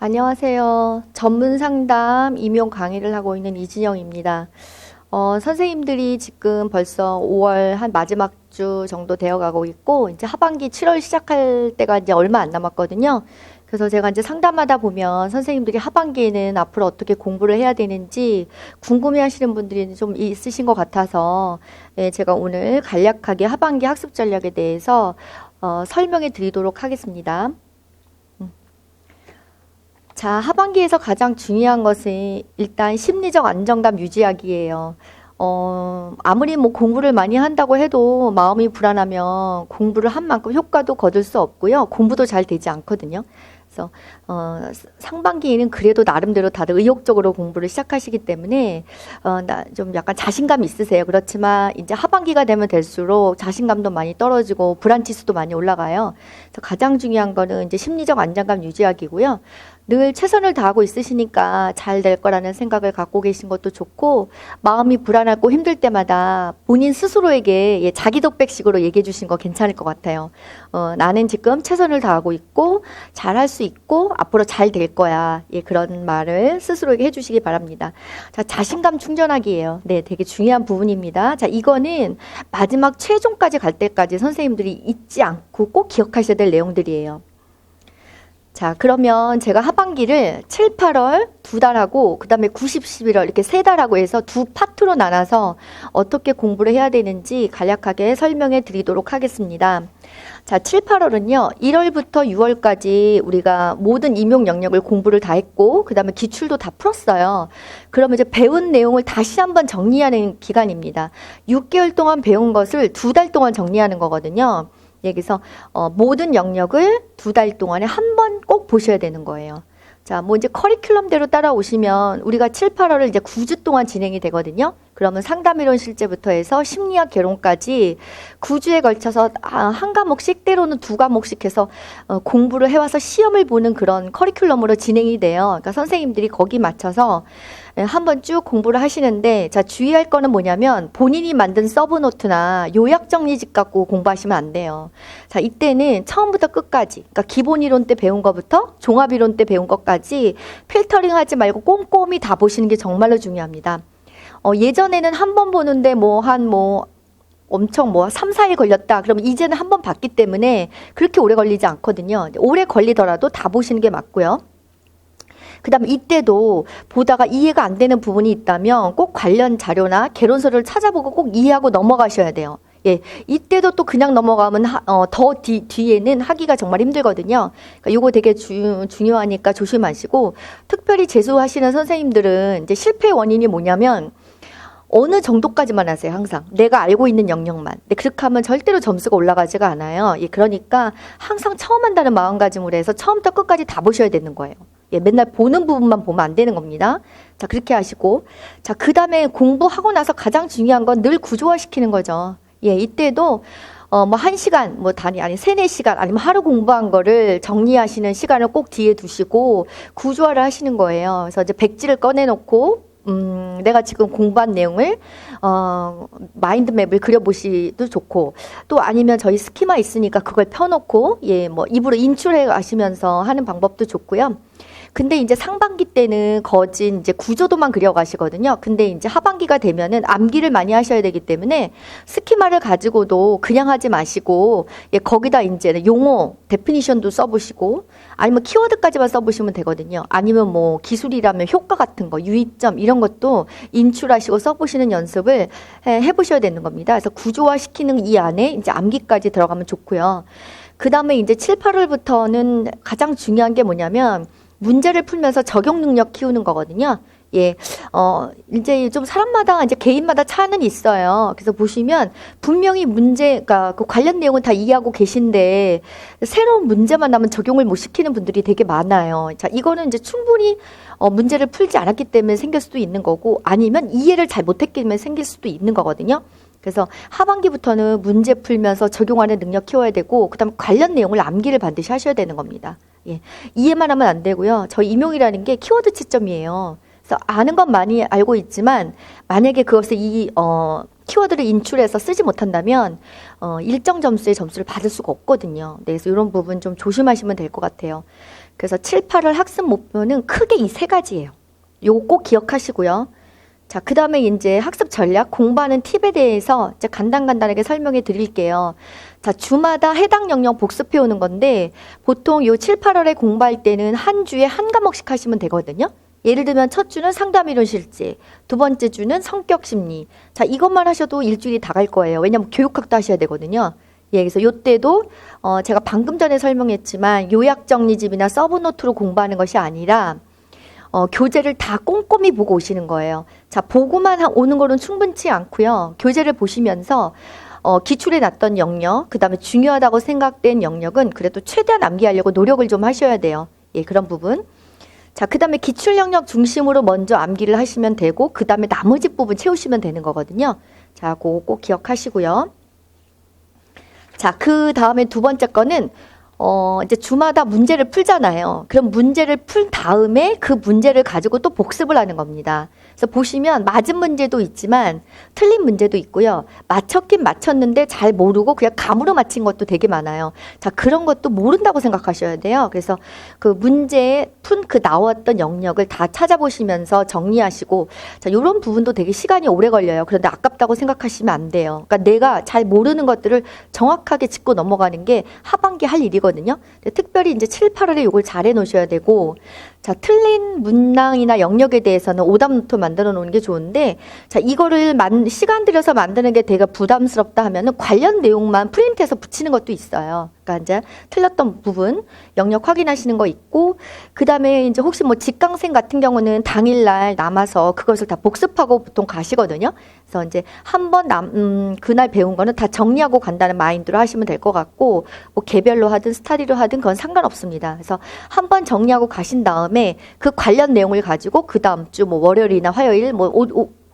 안녕하세요. 전문 상담 임용 강의를 하고 있는 이진영입니다. 선생님들이 지금 벌써 5월 한 마지막 주 정도 되어 가고 있고, 이제 하반기 7월 시작할 때가 이제 얼마 안 남았거든요. 그래서 제가 이제 상담하다 보면 선생님들이 하반기에는 앞으로 어떻게 공부를 해야 되는지 궁금해 하시는 분들이 좀 있으신 것 같아서, 제가 오늘 간략하게 하반기 학습 전략에 대해서 설명해 드리도록 하겠습니다. 자, 하반기에서 가장 중요한 것은 일단 심리적 안정감 유지하기예요. 아무리 뭐 공부를 많이 한다고 해도 마음이 불안하면 공부를 한 만큼 효과도 거둘 수 없고요. 공부도 잘 되지 않거든요. 그래서 상반기에는 그래도 나름대로 다들 의욕적으로 공부를 시작하시기 때문에 좀 약간 자신감이 있으세요. 그렇지만 이제 하반기가 되면 될수록 자신감도 많이 떨어지고 불안 지수도 많이 올라가요. 그래서 가장 중요한 거는 이제 심리적 안정감 유지하기고요. 늘 최선을 다하고 있으시니까 잘 될 거라는 생각을 갖고 계신 것도 좋고, 마음이 불안하고 힘들 때마다 본인 스스로에게 자기 독백식으로 얘기해 주신 거 괜찮을 것 같아요. 나는 지금 최선을 다하고 있고 잘할 수 있고 앞으로 잘 될 거야. 그런 말을 스스로에게 해주시기 바랍니다. 자, 자신감 충전하기예요. 네, 되게 중요한 부분입니다. 자, 이거는 마지막 최종까지 갈 때까지 선생님들이 잊지 않고 꼭 기억하셔야 될 내용들이에요. 자, 그러면 제가 하반기를 7, 8월 두 달하고 그 다음에 90, 11월 이렇게 세 달하고 해서 두 파트로 나눠서 어떻게 공부를 해야 되는지 간략하게 설명해 드리도록 하겠습니다. 자, 7, 8월은요. 1월부터 6월까지 우리가 모든 임용 영역을 공부를 다 했고 그 다음에 기출도 다 풀었어요. 그러면 이제 배운 내용을 다시 한번 정리하는 기간입니다. 6개월 동안 배운 것을 두 달 동안 정리하는 거거든요. 여기서 모든 영역을 두 달 동안에 한 번 꼭 보셔야 되는 거예요. 자, 뭐 이제 커리큘럼대로 따라오시면 우리가 7, 8월을 이제 9주 동안 진행이 되거든요. 그러면 상담이론 실제부터 해서 심리학 개론까지 9주에 걸쳐서 한 과목씩 때로는 두 과목씩 해서 공부를 해와서 시험을 보는 그런 커리큘럼으로 진행이 돼요. 그러니까 선생님들이 거기 맞춰서 한번 쭉 공부를 하시는데, 자, 주의할 거는 뭐냐면 본인이 만든 서브노트나 요약 정리집 갖고 공부하시면 안 돼요. 자, 이때는 처음부터 끝까지, 그러니까 기본 이론 때 배운 것부터 종합 이론 때 배운 것까지 필터링 하지 말고 꼼꼼히 다 보시는 게 정말로 중요합니다. 예전에는 한 번 보는데 엄청 3, 4일 걸렸다. 그러면 이제는 한 번 봤기 때문에 그렇게 오래 걸리지 않거든요. 오래 걸리더라도 다 보시는 게 맞고요. 그 다음에 이때도 보다가 이해가 안 되는 부분이 있다면 꼭 관련 자료나 개론서를 찾아보고 꼭 이해하고 넘어가셔야 돼요. 예, 이때도 또 그냥 넘어가면 뒤에는 하기가 정말 힘들거든요. 그러니까 요거 되게 중요하니까 조심하시고, 특별히 재수하시는 선생님들은 이제 실패의 원인이 뭐냐면 어느 정도까지만 하세요. 항상 내가 알고 있는 영역만. 근데 그렇게 하면 절대로 점수가 올라가지가 않아요. 예, 그러니까 항상 처음 한다는 마음가짐으로 해서 처음부터 끝까지 다 보셔야 되는 거예요. 예, 맨날 보는 부분만 보면 안 되는 겁니다. 자, 그렇게 하시고, 자, 그 다음에 공부하고 나서 가장 중요한 건 늘 구조화시키는 거죠. 예, 이때도 1시간, 아니 3, 4시간, 아니면 하루 공부한 거를 정리하시는 시간을 꼭 뒤에 두시고 구조화를 하시는 거예요. 그래서 이제 백지를 꺼내놓고 내가 지금 공부한 내용을 마인드맵을 그려보시도 좋고, 또 아니면 저희 스키마 있으니까 그걸 펴놓고 입으로 인출해 가시면서 하는 방법도 좋고요. 근데 이제 상반기 때는 거진 이제 구조도만 그려가시거든요. 근데 이제 하반기가 되면은 암기를 많이 하셔야 되기 때문에 스키마를 가지고도 그냥 하지 마시고, 거기다 이제 용어, 데피니션도 써보시고, 아니면 키워드까지만 써보시면 되거든요. 아니면 기술이라면 효과 같은 거, 유의점 이런 것도 인출하시고 써보시는 연습을 해보셔야 되는 겁니다. 그래서 구조화 시키는 이 안에 이제 암기까지 들어가면 좋고요. 그 다음에 이제 7, 8월부터는 가장 중요한 게 뭐냐면 문제를 풀면서 적용 능력 키우는 거거든요. 예, 이제 좀 사람마다 이제 개인마다 차는 있어요. 그래서 보시면 분명히 문제가 그 관련 내용은 다 이해하고 계신데 새로운 문제만 나면 적용을 못 시키는 분들이 되게 많아요. 자, 이거는 이제 충분히 문제를 풀지 않았기 때문에 생길 수도 있는 거고, 아니면 이해를 잘 못했기 때문에 생길 수도 있는 거거든요. 그래서 하반기부터는 문제 풀면서 적용하는 능력 키워야 되고, 그다음 관련 내용을 암기를 반드시 하셔야 되는 겁니다. 예, 이해만 하면 안 되고요. 저희 임용이라는 게 키워드 채점이에요. 그래서 아는 건 많이 알고 있지만 만약에 그것을 키워드를 인출해서 쓰지 못한다면 일정 점수의 점수를 받을 수가 없거든요. 네, 그래서 이런 부분 좀 조심하시면 될 것 같아요. 그래서 7, 8월 학습 목표는 크게 이 세 가지예요. 요거 꼭 기억하시고요. 자, 그 다음에 이제 학습 전략, 공부하는 팁에 대해서 이제 간단하게 설명해 드릴게요. 자, 주마다 해당 영역 복습해 오는 건데, 보통 요 7, 8월에 공부할 때는 한 주에 한 과목씩 하시면 되거든요. 예를 들면 첫 주는 상담이론 실제, 두 번째 주는 성격 심리. 자, 이것만 하셔도 일주일이 다 갈 거예요. 왜냐면 교육학도 하셔야 되거든요. 예, 그래서 요때도 제가 방금 전에 설명했지만 요약 정리집이나 서브노트로 공부하는 것이 아니라 교재를 다 꼼꼼히 보고 오시는 거예요. 자, 보고만 오는 거는 충분치 않고요. 교재를 보시면서 기출에 났던 영역, 그 다음에 중요하다고 생각된 영역은 그래도 최대한 암기하려고 노력을 좀 하셔야 돼요. 예, 그런 부분. 자, 그 다음에 기출 영역 중심으로 먼저 암기를 하시면 되고, 그 다음에 나머지 부분 채우시면 되는 거거든요. 자, 그거 꼭 기억하시고요. 자, 그 다음에 두 번째 거는 이제 주마다 문제를 풀잖아요. 그럼 문제를 풀 다음에 그 문제를 가지고 또 복습을 하는 겁니다. 그래서 보시면 맞은 문제도 있지만 틀린 문제도 있고요. 맞췄긴 맞췄는데 잘 모르고 그냥 감으로 맞힌 것도 되게 많아요. 자, 그런 것도 모른다고 생각하셔야 돼요. 그래서 그 문제에 푼 그 나왔던 영역을 다 찾아보시면서 정리하시고, 자, 이런 부분도 되게 시간이 오래 걸려요. 그런데 아깝다고 생각하시면 안 돼요. 그러니까 내가 잘 모르는 것들을 정확하게 짚고 넘어가는 게 하반기 할 일이거든요. 특별히 이제 7, 8월에 이걸 잘 해놓으셔야 되고, 자, 틀린 문항이나 영역에 대해서는 오답노트 만들어 놓는 게 좋은데, 자, 이거를 시간 들여서 만드는 게 되게 부담스럽다 하면은 관련 내용만 프린트해서 붙이는 것도 있어요. 그러니까 이제 틀렸던 부분, 영역 확인하시는 거 있고, 그 다음에 이제 혹시 뭐 직강생 같은 경우는 당일날 남아서 그것을 다 복습하고 보통 가시거든요. 그래서 이제 한번 그날 배운 거는 다 정리하고 간다는 마인드로 하시면 될 것 같고, 뭐 개별로 하든 스타디로 하든 그건 상관없습니다. 그래서 한번 정리하고 가신 다음에 그 관련 내용을 가지고 그 다음 주 뭐 월요일이나 화요일 뭐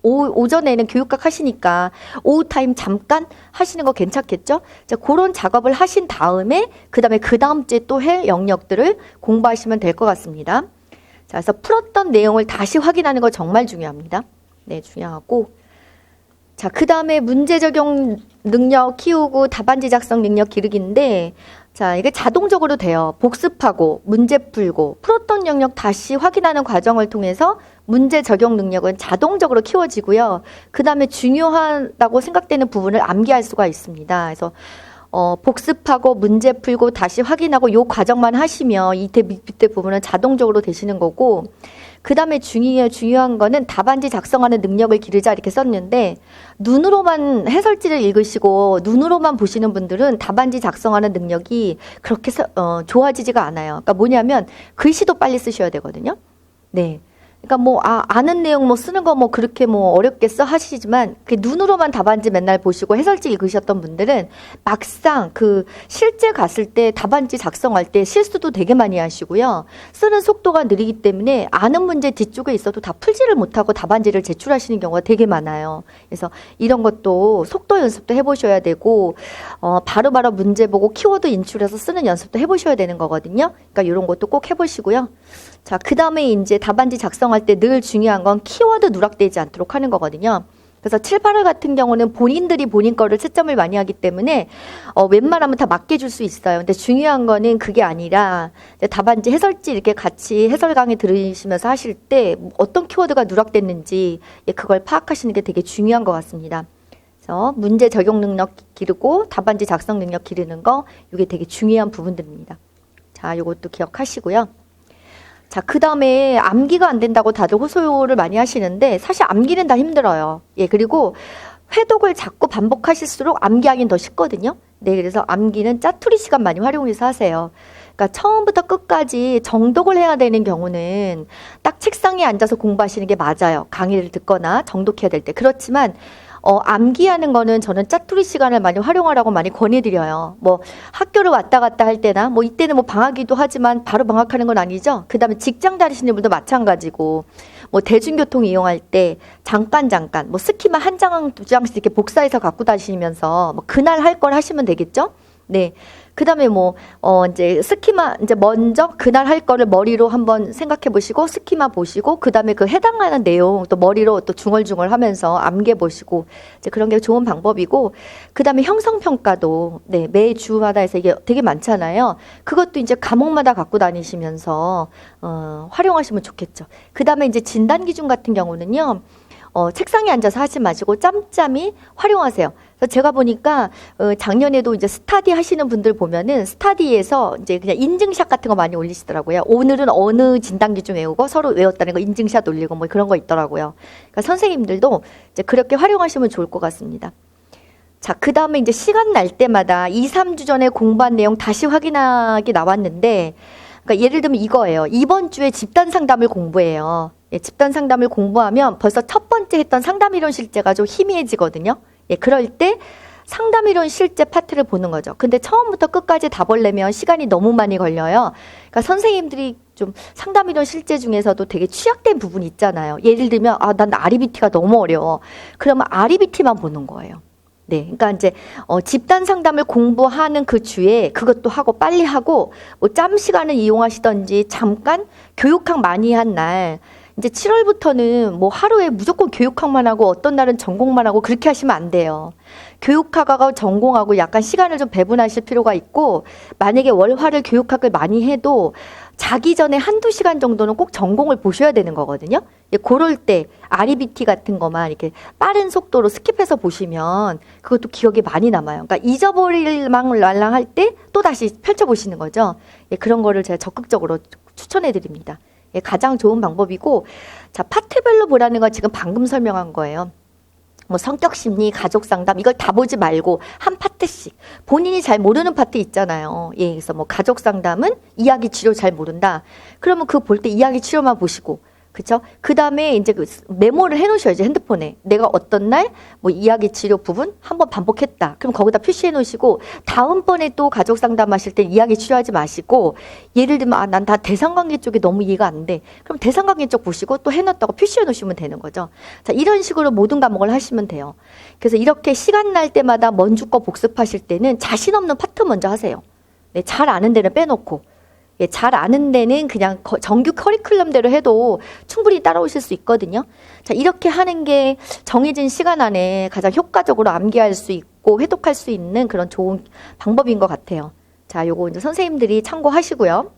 오전에는 교육학 하시니까 오후 타임 잠깐 하시는 거 괜찮겠죠? 자, 그런 작업을 하신 다음에 그 다음 주에 또 할 영역들을 공부하시면 될 것 같습니다. 자, 그래서 풀었던 내용을 다시 확인하는 거 정말 중요합니다. 네, 중요하고. 자, 그 다음에 문제 적용 능력 키우고 답안지 작성 능력 기르기인데, 자, 이게 자동적으로 돼요. 복습하고 문제 풀고 풀었던 영역 다시 확인하는 과정을 통해서 문제 적용 능력은 자동적으로 키워지고요. 그 다음에 중요하다고 생각되는 부분을 암기할 수가 있습니다. 그래서 복습하고 문제 풀고 다시 확인하고 요 과정만 하시면 밑에 부분은 자동적으로 되시는 거고, 그 다음에 중요한 거는 답안지 작성하는 능력을 기르자 이렇게 썼는데, 눈으로만 해설지를 읽으시고 눈으로만 보시는 분들은 답안지 작성하는 능력이 그렇게 좋아지지가 않아요. 그러니까 뭐냐면 글씨도 빨리 쓰셔야 되거든요. 네. 그러니까 뭐 아는 내용 뭐 쓰는 거 뭐 그렇게 뭐 어렵겠어 하시지만 그 눈으로만 답안지 맨날 보시고 해설지 읽으셨던 분들은 막상 그 실제 갔을 때 답안지 작성할 때 실수도 되게 많이 하시고요. 쓰는 속도가 느리기 때문에 아는 문제 뒤쪽에 있어도 다 풀지를 못하고 답안지를 제출하시는 경우가 되게 많아요. 그래서 이런 것도 속도 연습도 해보셔야 되고 바로바로 문제 보고 키워드 인출해서 쓰는 연습도 해보셔야 되는 거거든요. 그러니까 이런 것도 꼭 해보시고요. 자, 그 다음에 이제 답안지 작성할 때 늘 중요한 건 키워드 누락되지 않도록 하는 거거든요. 그래서 7, 8월 같은 경우는 본인들이 본인 거를 채점을 많이 하기 때문에 웬만하면 다 맡겨줄 수 있어요. 근데 중요한 거는 그게 아니라 답안지 해설지 이렇게 같이 해설 강의 들으시면서 하실 때 어떤 키워드가 누락됐는지 그걸 파악하시는 게 되게 중요한 것 같습니다. 그래서 문제 적용 능력 기르고 답안지 작성 능력 기르는 거 이게 되게 중요한 부분들입니다. 자, 이것도 기억하시고요. 자, 그 다음에 암기가 안 된다고 다들 호소를 많이 하시는데 사실 암기는 다 힘들어요. 예, 그리고 회독을 자꾸 반복하실수록 암기하기는 더 쉽거든요. 네, 그래서 암기는 짜투리 시간 많이 활용해서 하세요. 그러니까 처음부터 끝까지 정독을 해야 되는 경우는 딱 책상에 앉아서 공부하시는 게 맞아요. 강의를 듣거나 정독해야 될 때. 그렇지만 암기하는 거는 저는 짜투리 시간을 많이 활용하라고 많이 권해드려요. 뭐 학교를 왔다 갔다 할 때나 뭐 이때는 뭐 방학이기도 하지만 바로 방학하는 건 아니죠. 그 다음에 직장 다니시는 분도 마찬가지고 뭐 대중교통 이용할 때 잠깐 뭐 스키만 한 장, 두 장씩 이렇게 복사해서 갖고 다니시면서 뭐 그날 할 걸 하시면 되겠죠. 네. 그다음에 뭐 이제 스키마 이제 먼저 그날 할 거를 머리로 한번 생각해 보시고 스키마 보시고 그다음에 그 해당하는 내용 또 머리로 또 중얼중얼 하면서 암기해 보시고 이제 그런 게 좋은 방법이고 그다음에 형성 평가도 네, 매주마다 해서 이게 되게 많잖아요. 그것도 이제 과목마다 갖고 다니시면서 활용하시면 좋겠죠. 그다음에 이제 진단 기준 같은 경우는요. 책상에 앉아서 하지 마시고 짬짬이 활용하세요. 그래서 제가 보니까 작년에도 이제 스타디 하시는 분들 보면은 스타디에서 이제 그냥 인증샷 같은 거 많이 올리시더라고요. 오늘은 어느 진단 기준 외우고 서로 외웠다는 거 인증샷 올리고 뭐 그런 거 있더라고요. 그러니까 선생님들도 이제 그렇게 활용하시면 좋을 것 같습니다. 자, 그 다음에 이제 시간 날 때마다 2, 3주 전에 공부한 내용 다시 확인하기 나왔는데, 그러니까 예를 들면 이거예요. 이번 주에 집단 상담을 공부해요. 예, 집단 상담을 공부하면 벌써 첫 번째 했던 상담 이론 실제가 좀 희미해지거든요. 예, 그럴 때 상담 이론 실제 파트를 보는 거죠. 근데 처음부터 끝까지 다 보려면 시간이 너무 많이 걸려요. 그러니까 선생님들이 좀 상담 이론 실제 중에서도 되게 취약된 부분이 있잖아요. 예를 들면 난 REBT가 너무 어려워. 그러면 REBT만 보는 거예요. 네, 그러니까 이제 집단 상담을 공부하는 그 주에 그것도 하고 빨리 하고 뭐 짬 시간을 이용하시던지 잠깐 교육학 많이 한 날 이제 7월부터는 뭐 하루에 무조건 교육학만 하고 어떤 날은 전공만 하고 그렇게 하시면 안 돼요. 교육학하고 전공하고 약간 시간을 좀 배분하실 필요가 있고 만약에 월화를 교육학을 많이 해도 자기 전에 한두 시간 정도는 꼭 전공을 보셔야 되는 거거든요. 예, 그럴 때 REBT 같은 거만 이렇게 빠른 속도로 스킵해서 보시면 그것도 기억에 많이 남아요. 그러니까 잊어버릴 망랄랑 할 때 또 다시 펼쳐보시는 거죠. 예, 그런 거를 제가 적극적으로 추천해 드립니다. 예, 가장 좋은 방법이고 자 파트별로 보라는 건 지금 방금 설명한 거예요. 뭐 성격 심리, 가족 상담 이걸 다 보지 말고 한 파트씩 본인이 잘 모르는 파트 있잖아요. 예, 그래서 뭐 가족 상담은 이야기 치료 잘 모른다. 그러면 그거 볼 때 이야기 치료만 보시고 그쵸? 그 다음에 이제 그 메모를 해놓으셔야죠. 핸드폰에. 내가 어떤 날 뭐 이야기 치료 부분 한번 반복했다. 그럼 거기다 표시해 놓으시고 다음번에 또 가족 상담하실 때 이야기 치료하지 마시고 예를 들면 난 다 대상관계 쪽이 너무 이해가 안 돼. 그럼 대상관계 쪽 보시고 또 해놨다고 표시해 놓으시면 되는 거죠. 자, 이런 식으로 모든 과목을 하시면 돼요. 그래서 이렇게 시간 날 때마다 먼저 거 복습하실 때는 자신 없는 파트 먼저 하세요. 네, 잘 아는 데는 빼놓고 예, 잘 아는 데는 그냥 정규 커리큘럼대로 해도 충분히 따라오실 수 있거든요. 자, 이렇게 하는 게 정해진 시간 안에 가장 효과적으로 암기할 수 있고 회독할 수 있는 그런 좋은 방법인 것 같아요. 자, 요거 이제 선생님들이 참고하시고요.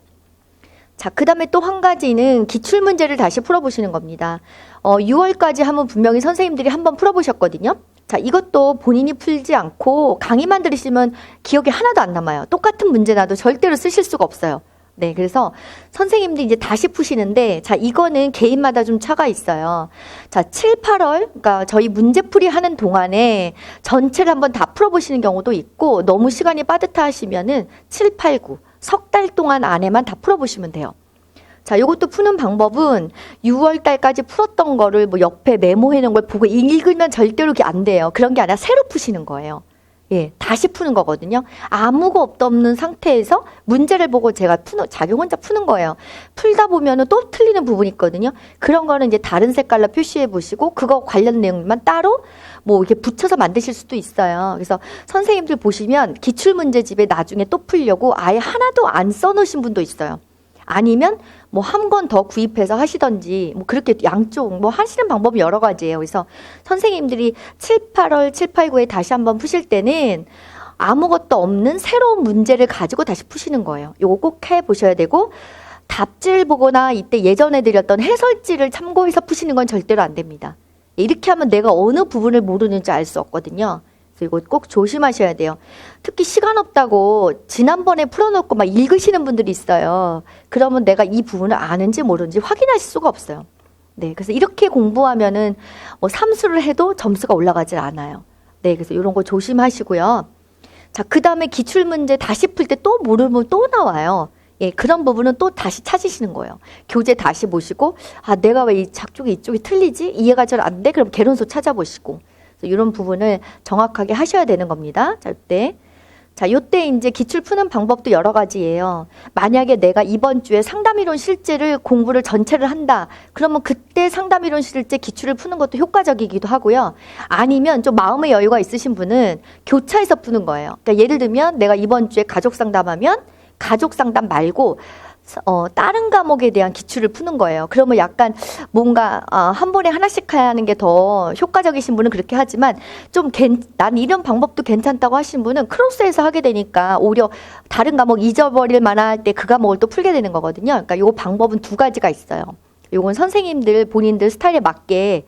자, 그 다음에 또 한 가지는 기출문제를 다시 풀어보시는 겁니다. 6월까지 하면 분명히 선생님들이 한번 풀어보셨거든요. 자, 이것도 본인이 풀지 않고 강의만 들으시면 기억에 하나도 안 남아요. 똑같은 문제 나도 절대로 쓰실 수가 없어요. 네, 그래서 선생님들이 이제 다시 푸시는데, 자, 이거는 개인마다 좀 차가 있어요. 자, 7, 8월, 그러니까 저희 문제풀이 하는 동안에 전체를 한번 다 풀어보시는 경우도 있고, 너무 시간이 빠듯하 하시면은 7, 8, 9, 석 달 동안 안에만 다 풀어보시면 돼요. 자, 요것도 푸는 방법은 6월 달까지 풀었던 거를 뭐 옆에 메모해 놓은 걸 보고 읽으면 절대로 그게 안 돼요. 그런 게 아니라 새로 푸시는 거예요. 예, 다시 푸는 거거든요. 아무것도 없는 상태에서 문제를 보고 제가 자기 혼자 푸는 거예요. 풀다 보면은 또 틀리는 부분이 있거든요. 그런 거는 이제 다른 색깔로 표시해 보시고 그거 관련 내용만 따로 뭐 이렇게 붙여서 만드실 수도 있어요. 그래서 선생님들 보시면 기출문제집에 나중에 또 풀려고 아예 하나도 안 써놓으신 분도 있어요. 아니면 뭐 한 권 더 구입해서 하시던지 뭐 그렇게 양쪽 뭐 하시는 방법이 여러 가지예요. 그래서 선생님들이 7, 8월 7, 8, 9에 다시 한번 푸실 때는 아무것도 없는 새로운 문제를 가지고 다시 푸시는 거예요. 요거 꼭 해보셔야 되고 답지를 보거나 이때 예전에 드렸던 해설지를 참고해서 푸시는 건 절대로 안 됩니다. 이렇게 하면 내가 어느 부분을 모르는지 알 수 없거든요. 이거 꼭 조심하셔야 돼요. 특히 시간 없다고 지난번에 풀어놓고 막 읽으시는 분들이 있어요. 그러면 내가 이 부분을 아는지 모르는지 확인하실 수가 없어요. 네, 그래서 이렇게 공부하면은 뭐 삼수를 해도 점수가 올라가질 않아요. 네, 그래서 이런 거 조심하시고요. 자, 그 다음에 기출문제 다시 풀 때 또 모르면 또 나와요. 예, 그런 부분은 또 다시 찾으시는 거예요. 교재 다시 보시고, 내가 왜 이쪽이 틀리지? 이해가 잘 안 돼? 그럼 개론서 찾아보시고. 이런 부분을 정확하게 하셔야 되는 겁니다. 자, 이때. 자, 요때 이제 기출 푸는 방법도 여러 가지예요. 만약에 내가 이번 주에 상담이론 실제를 공부를 전체를 한다. 그러면 그때 상담이론 실제 기출을 푸는 것도 효과적이기도 하고요. 아니면 좀 마음의 여유가 있으신 분은 교차해서 푸는 거예요. 그러니까 예를 들면 내가 이번 주에 가족 상담하면 가족 상담 말고 다른 과목에 대한 기출을 푸는 거예요. 그러면 약간 뭔가 한 번에 하나씩 하는 게 더 효과적이신 분은 그렇게 하지만 난 이런 방법도 괜찮다고 하신 분은 크로스해서 하게 되니까 오히려 다른 과목 잊어버릴 만할 때 그 과목을 또 풀게 되는 거거든요. 그러니까 요 방법은 두 가지가 있어요. 요건 선생님들 본인들 스타일에 맞게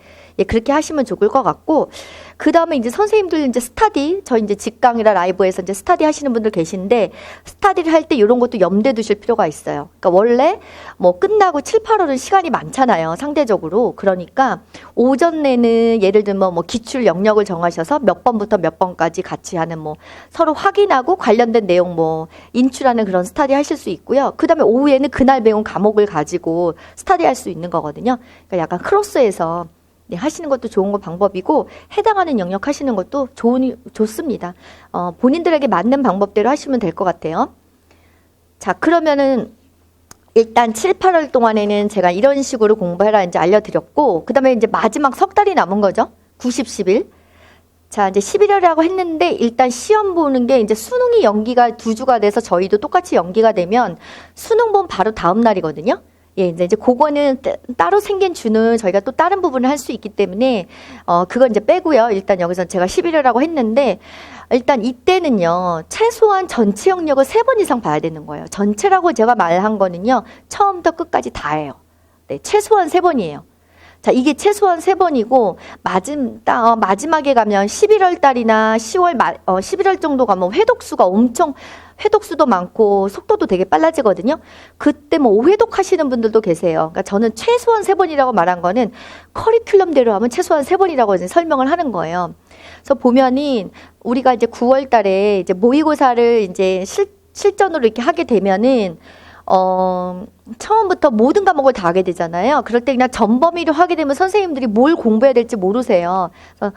그렇게 하시면 좋을 것 같고, 그 다음에 이제 선생님들 이제 스타디, 저 이제 직강이나 라이브에서 이제 스타디 하시는 분들 계신데, 스타디를 할 때 이런 것도 염두에 두실 필요가 있어요. 그러니까 원래 뭐 끝나고 7, 8월은 시간이 많잖아요. 상대적으로. 그러니까 오전 내는 예를 들면 뭐 기출 영역을 정하셔서 몇 번부터 몇 번까지 같이 하는 뭐 서로 확인하고 관련된 내용 뭐 인출하는 그런 스타디 하실 수 있고요. 그 다음에 오후에는 그날 배운 과목을 가지고 스타디 할 수 있는 거거든요. 그러니까 약간 크로스해서 하시는 것도 좋은 거 방법이고, 해당하는 영역 하시는 것도 좋습니다. 본인들에게 맞는 방법대로 하시면 될 것 같아요. 자, 그러면은 일단 7, 8월 동안에는 제가 이런 식으로 공부해라 이제 알려드렸고, 그 다음에 이제 마지막 석 달이 남은 거죠. 90, 10일. 자, 이제 11월이라고 했는데 일단 시험 보는 게 이제 수능이 연기가 2주가 돼서 저희도 똑같이 연기가 되면 수능 본 바로 다음 날이거든요. 예, 이제 그거는 따로 생긴 주는 저희가 또 다른 부분을 할 수 있기 때문에, 그건 이제 빼고요. 일단 여기서 제가 11회라고 했는데, 일단 이때는요, 최소한 전체 영역을 3번 이상 봐야 되는 거예요. 전체라고 제가 말한 거는요, 처음부터 끝까지 다예요. 네, 최소한 3번이에요. 자, 이게 최소한 3번이고, 마지막에 가면 11월 달이나 11월 정도 가면 회독수도 많고 속도도 되게 빨라지거든요. 그때 뭐 오회독 하시는 분들도 계세요. 그러니까 저는 최소한 3번이라고 말한 거는 커리큘럼대로 하면 최소한 3번이라고 이제 설명을 하는 거예요. 그래서 보면은 우리가 이제 9월 달에 이제 모의고사를 이제 실전으로 이렇게 하게 되면은 처음부터 모든 과목을 다 하게 되잖아요. 그럴 때 그냥 전범위로 하게 되면 선생님들이 뭘 공부해야 될지 모르세요. 그래서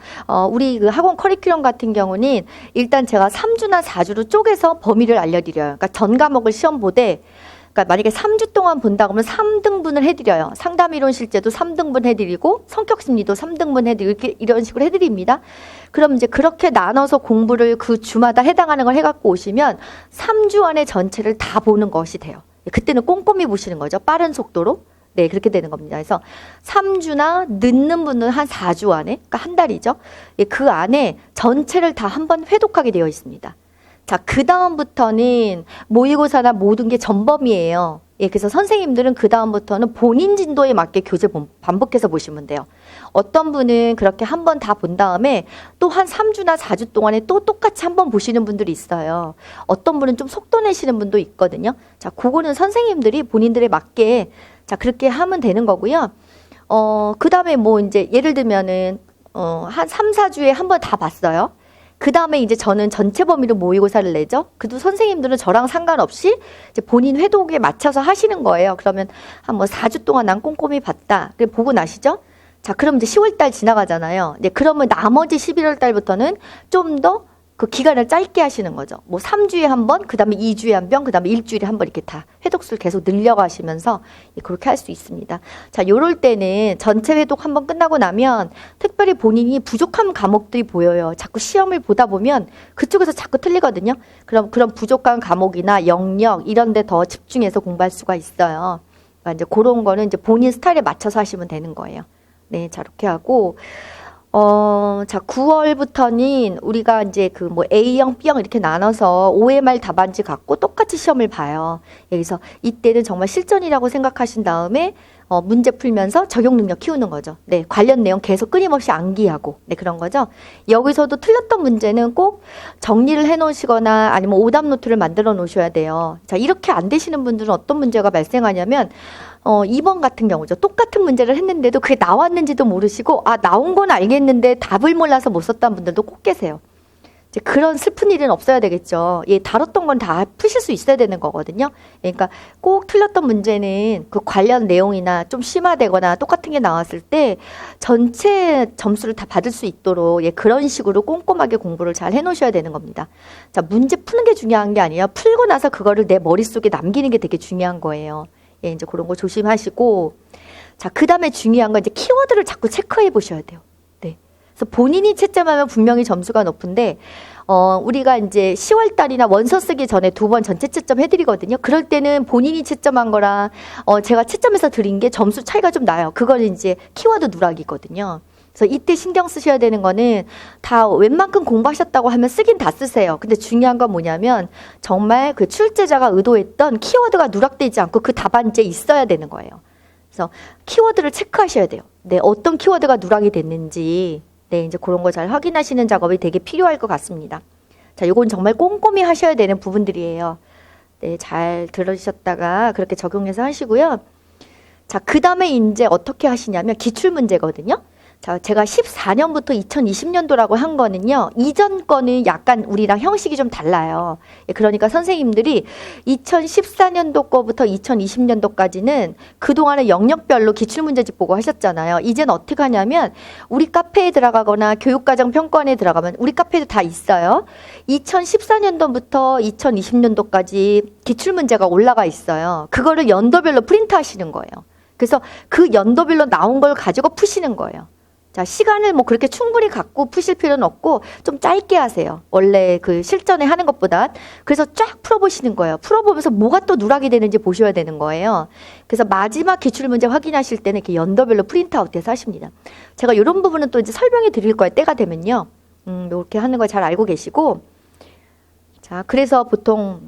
우리 그 학원 커리큘럼 같은 경우는 일단 제가 3주나 4주로 쪼개서 범위를 알려드려요. 그러니까 전 과목을 시험 보되, 그러니까 만약에 3주 동안 본다 그러면 3등분을 해드려요. 상담이론 실제도 3등분 해드리고 성격심리도 3등분 해드리고 이런 식으로 해드립니다. 그럼 이제 그렇게 나눠서 공부를 그 주마다 해당하는 걸 해갖고 오시면 3주 안에 전체를 다 보는 것이 돼요. 그때는 꼼꼼히 보시는 거죠. 빠른 속도로. 네, 그렇게 되는 겁니다. 그래서 3주나 늦는 분은 한 4주 안에, 그러니까 한 달이죠. 그 안에 전체를 다 한번 회독하게 되어 있습니다. 자, 그 다음부터는 모의고사나 모든 게 전범위예요. 그래서 선생님들은 그 다음부터는 본인 진도에 맞게 교재 반복해서 보시면 돼요. 어떤 분은 그렇게 한 번 다 본 다음에 또 한 3주나 4주 동안에 또 똑같이 한 번 보시는 분들이 있어요. 어떤 분은 좀 속도 내시는 분도 있거든요. 자, 그거는 선생님들이 본인들에 맞게 자, 그렇게 하면 되는 거고요. 그 다음에 뭐 이제 예를 들면은 한 3, 4주에 한 번 다 봤어요. 그 다음에 이제 저는 전체 범위로 모의고사를 내죠. 그래도 선생님들은 저랑 상관없이 이제 본인 회독에 맞춰서 하시는 거예요. 그러면 한 뭐 4주 동안 난 꼼꼼히 봤다. 그래 보고 나시죠? 자, 그럼 이제 10월달 지나가잖아요. 네, 그러면 나머지 11월달부터는 좀 더 그 기간을 짧게 하시는 거죠. 뭐 3주에 한 번, 그 다음에 2주에 한 번, 그 다음에 일주일에 한 번 이렇게 다 회독수를 계속 늘려가시면서 그렇게 할 수 있습니다. 자, 요럴 때는 전체 회독 한 번 끝나고 나면 특별히 본인이 부족한 과목들이 보여요. 자꾸 시험을 보다 보면 그쪽에서 자꾸 틀리거든요. 그럼 그런 부족한 과목이나 영역 이런 데 더 집중해서 공부할 수가 있어요. 그러니까 이제 그런 거는 이제 본인 스타일에 맞춰서 하시면 되는 거예요. 네, 자, 이렇게 하고, 자, 9월부터는 우리가 이제 그 뭐 A형, B형 이렇게 나눠서 OMR 답안지 갖고 똑같이 시험을 봐요. 여기서 이때는 정말 실전이라고 생각하신 다음에 문제 풀면서 적용 능력 키우는 거죠. 네, 관련 내용 계속 끊임없이 암기하고, 네, 그런 거죠. 여기서도 틀렸던 문제는 꼭 정리를 해 놓으시거나 아니면 오답 노트를 만들어 놓으셔야 돼요. 자, 이렇게 안 되시는 분들은 어떤 문제가 발생하냐면, 2번 같은 경우죠. 똑같은 문제를 했는데도 그게 나왔는지도 모르시고, 나온 건 알겠는데 답을 몰라서 못 썼다는 분들도 꼭 계세요. 이제 그런 슬픈 일은 없어야 되겠죠. 예, 다뤘던 건 다 푸실 수 있어야 되는 거거든요. 그러니까 꼭 틀렸던 문제는 그 관련 내용이나 좀 심화되거나 똑같은 게 나왔을 때 전체 점수를 다 받을 수 있도록 예, 그런 식으로 꼼꼼하게 공부를 잘 해놓으셔야 되는 겁니다. 자, 문제 푸는 게 중요한 게 아니에요. 풀고 나서 그거를 내 머릿속에 남기는 게 되게 중요한 거예요. 예, 이제 그런 거 조심하시고. 자, 그 다음에 중요한 건 이제 키워드를 자꾸 체크해 보셔야 돼요. 네. 그래서 본인이 채점하면 분명히 점수가 높은데, 우리가 이제 10월 달이나 원서 쓰기 전에 2번 전체 채점 해드리거든요. 그럴 때는 본인이 채점한 거랑, 제가 채점해서 드린 게 점수 차이가 좀 나요. 그걸 이제 키워드 누락이거든요. 그래서 이때 신경 쓰셔야 되는 거는 다 웬만큼 공부하셨다고 하면 쓰긴 다 쓰세요. 근데 중요한 건 뭐냐면 정말 그 출제자가 의도했던 키워드가 누락되지 않고 그 답안지에 있어야 되는 거예요. 그래서 키워드를 체크하셔야 돼요. 네, 어떤 키워드가 누락이 됐는지, 네, 이제 그런 거 잘 확인하시는 작업이 되게 필요할 것 같습니다. 자, 요건 정말 꼼꼼히 하셔야 되는 부분들이에요. 네, 잘 들으셨다가 그렇게 적용해서 하시고요. 자, 그 다음에 이제 어떻게 하시냐면 기출문제거든요. 자, 제가 14년부터 2020년도라고 한 거는요, 이전 거는 약간 우리랑 형식이 좀 달라요. 그러니까 선생님들이 2014년도 거부터 2020년도까지는 그동안의 영역별로 기출문제집 보고 하셨잖아요. 이제는 어떻게 하냐면, 우리 카페에 들어가거나 교육과정평가원에 들어가면 우리 카페에도 다 있어요. 2014년도부터 2020년도까지 기출문제가 올라가 있어요. 그거를 연도별로 프린트 하시는 거예요. 그래서 그 연도별로 나온 걸 가지고 푸시는 거예요. 자, 시간을 뭐 그렇게 충분히 갖고 푸실 필요는 없고 좀 짧게 하세요. 원래 그 실전에 하는 것보다. 그래서 쫙 풀어보시는 거예요. 풀어보면서 뭐가 또 누락이 되는지 보셔야 되는 거예요. 그래서 마지막 기출문제 확인하실 때는 이렇게 연도별로 프린트아웃해서 하십니다. 제가 이런 부분은 또 이제 설명해 드릴 거예요. 때가 되면요. 이렇게 하는 걸 잘 알고 계시고. 자, 그래서 보통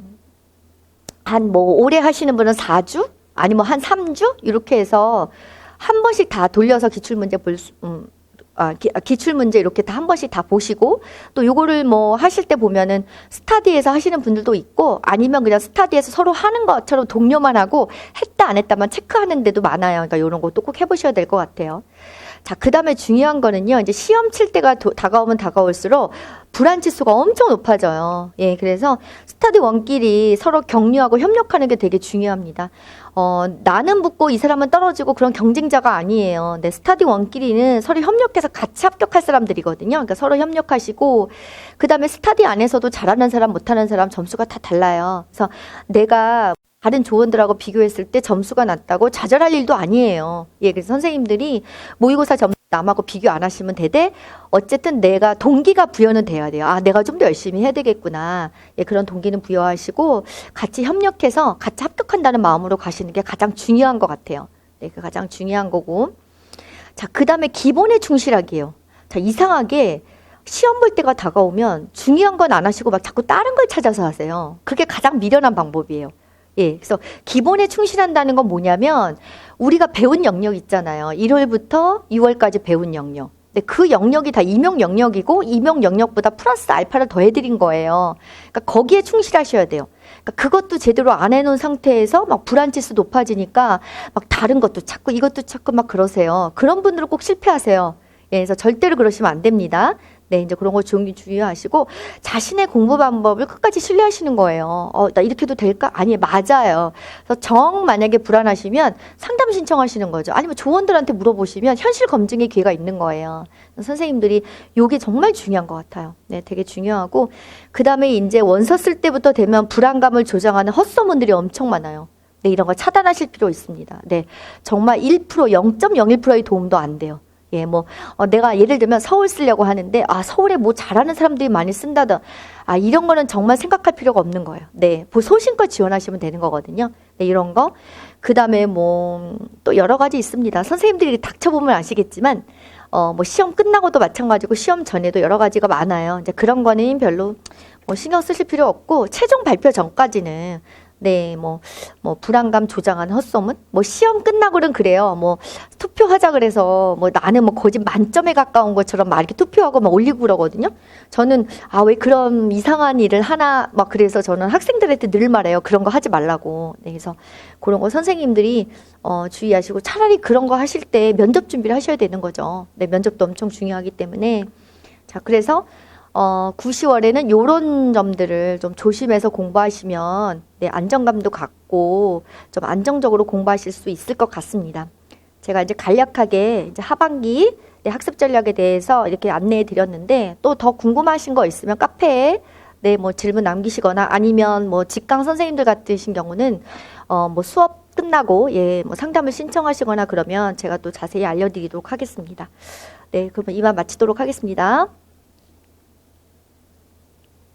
한 뭐 오래 하시는 분은 4주? 아니면 한 3주? 이렇게 해서 한 번씩 다 돌려서 기출문제 기출문제 이렇게 다 한 번씩 다 보시고, 또 요거를 뭐 하실 때 보면은 스타디에서 하시는 분들도 있고, 아니면 그냥 스타디에서 서로 하는 것처럼 동료만 하고 했다 안 했다만 체크하는 데도 많아요. 그러니까 요런 것도 꼭 해보셔야 될 것 같아요. 자, 그 다음에 중요한 거는요, 이제 시험 칠 때가 다가오면 다가올수록 불안 지수가 엄청 높아져요. 예, 그래서 스타디 원끼리 서로 격려하고 협력하는 게 되게 중요합니다. 나는 붙고 이 사람은 떨어지고 그런 경쟁자가 아니에요. 네, 스타디 원끼리는 서로 협력해서 같이 합격할 사람들이거든요. 그러니까 서로 협력하시고, 그 다음에 스타디 안에서도 잘하는 사람, 못하는 사람 점수가 다 달라요. 그래서 내가 다른 조원들하고 비교했을 때 점수가 낮다고 좌절할 일도 아니에요. 예, 그래서 선생님들이 모의고사 점수 남하고 비교 안 하시면 되되, 어쨌든 내가 동기가 부여는 돼야 돼요. 아, 내가 좀 더 열심히 해야 되겠구나. 예, 그런 동기는 부여하시고 같이 협력해서 같이 합격한다는 마음으로 가시는 게 가장 중요한 것 같아요. 네, 그 가장 중요한 거고. 자, 그 다음에 기본에 충실하기예요. 자, 이상하게 시험 볼 때가 다가오면 중요한 건 안 하시고 막 자꾸 다른 걸 찾아서 하세요. 그게 가장 미련한 방법이에요. 예, 그래서 기본에 충실한다는 건 뭐냐면 우리가 배운 영역 있잖아요. 1월부터 6월까지 배운 영역. 근데 그 영역이 다 임용 영역이고 임용 영역보다 플러스 알파를 더해드린 거예요. 그러니까 거기에 충실하셔야 돼요. 그러니까 그것도 제대로 안 해놓은 상태에서 막 불안지수 높아지니까 막 다른 것도 찾고 이것도 찾고 막 그러세요. 그런 분들은 꼭 실패하세요. 예, 그래서 절대로 그러시면 안 됩니다. 네, 이제 그런 거 주의하시고 자신의 공부 방법을 끝까지 신뢰하시는 거예요. 나 이렇게 해도 될까? 아니, 맞아요. 그래서 정 만약에 불안하시면 상담 신청하시는 거죠. 아니면 조원들한테 물어보시면 현실 검증의 기회가 있는 거예요. 선생님들이 요게 정말 중요한 것 같아요. 네, 되게 중요하고, 그 다음에 이제 원서 쓸 때부터 되면 불안감을 조장하는 헛소문들이 엄청 많아요. 네, 이런 거 차단하실 필요 있습니다. 네, 정말 1%, 0.01%의 도움도 안 돼요. 예, 뭐, 내가 예를 들면 서울 쓰려고 하는데, 아, 서울에 뭐 잘하는 사람들이 많이 쓴다던, 아, 이런 거는 정말 생각할 필요가 없는 거예요. 네, 소신껏 지원하시면 되는 거거든요. 네, 이런 거. 그 다음에 뭐, 또 여러 가지 있습니다. 선생님들이 닥쳐보면 아시겠지만, 뭐, 시험 끝나고도 마찬가지고, 시험 전에도 여러 가지가 많아요. 이제 그런 거는 별로 뭐 신경 쓰실 필요 없고, 최종 발표 전까지는 네, 뭐 불안감 조장한 헛소문? 뭐 시험 끝나고는 그래요. 뭐 투표하자 그래서 뭐 나는 뭐 거짓 만점에 가까운 것처럼 막 이렇게 투표하고 막 올리고 그러거든요. 저는 왜 그런 이상한 일을 하나 막 그래서 저는 학생들한테 늘 말해요. 그런 거 하지 말라고. 네, 그래서 그런 거 선생님들이 주의하시고 차라리 그런 거 하실 때 면접 준비를 하셔야 되는 거죠. 네, 면접도 엄청 중요하기 때문에. 자, 그래서 9, 10월에는 요런 점들을 좀 조심해서 공부하시면 네, 안정감도 갖고 좀 안정적으로 공부하실 수 있을 것 같습니다. 제가 이제 간략하게 이제 하반기 네, 학습 전략에 대해서 이렇게 안내해 드렸는데 또 더 궁금하신 거 있으면 카페에 네, 뭐 질문 남기시거나 아니면 뭐 직강 선생님들 같으신 경우는 뭐 수업 끝나고 예, 뭐 상담을 신청하시거나 그러면 제가 또 자세히 알려드리도록 하겠습니다. 네, 그러면 이만 마치도록 하겠습니다.